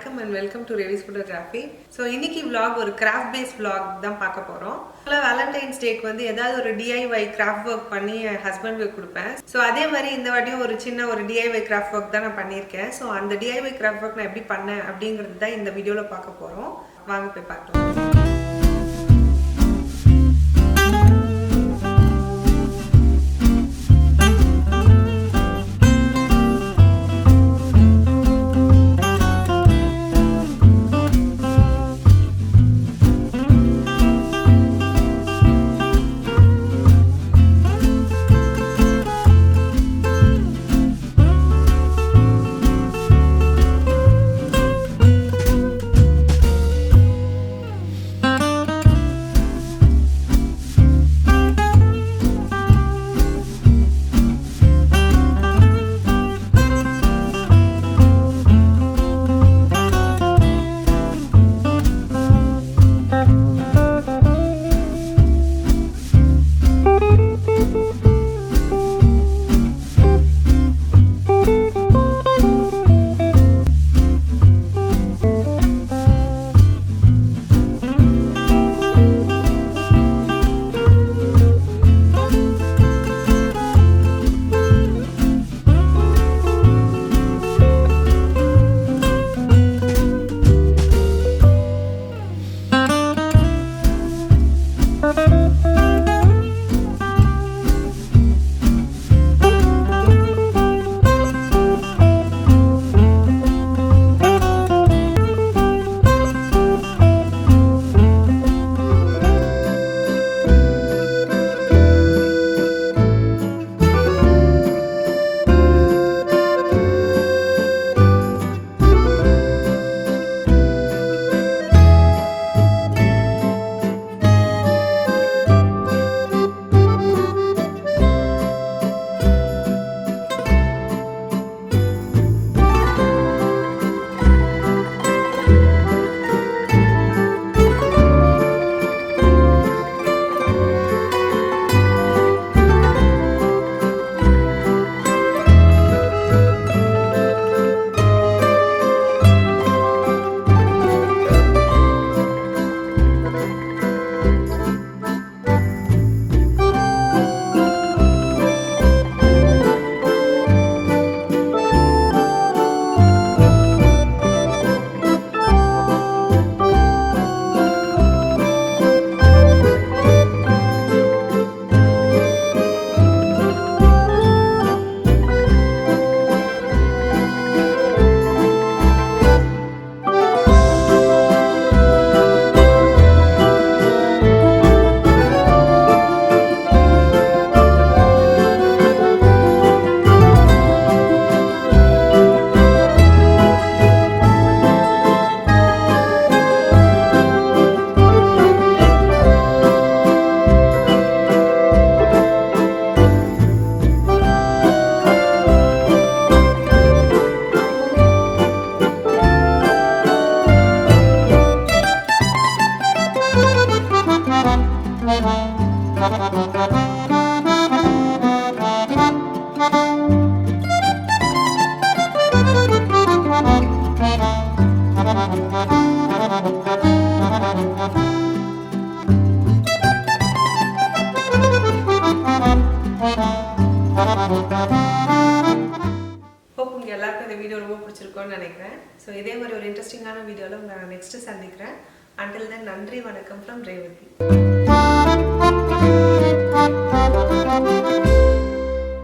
வணக்கம் and welcome to Ravi's Photography. So இன்னைக்கு vlog ஒரு craft based vlog தான் பார்க்க போறோம். Valentine's Day வந்து ஏதாவது ஒரு DIY craft work பண்ணி என் ஹஸ்பண்டுக்கு கொடுப்பேன். So அதே மாதிரி இந்த வாட்டியும் ஒரு சின்ன ஒரு DIY craft work தான் நான் பண்ணியிருக்கேன். So அந்த DIY craft work நான் எப்படி பண்ணேன் அப்படிங்கிறது தான் இந்த வீடியோல பார்க்க போறோம். வாங்க போய் பார்க்கலாம். Hope உங்களுக்கு எல்லாருக்கும் இந்த வீடியோ ரொம்ப பிடிச்சிருக்கும்னு நினைக்கிறேன். ஸோ இதே மாதிரி ஒரு இன்ட்ரெஸ்டிங்கான வீடியோவில் உங்களை நான் நெக்ஸ்ட்டு சந்திக்கிறேன். Until then, நன்றி வணக்கம் from Revati.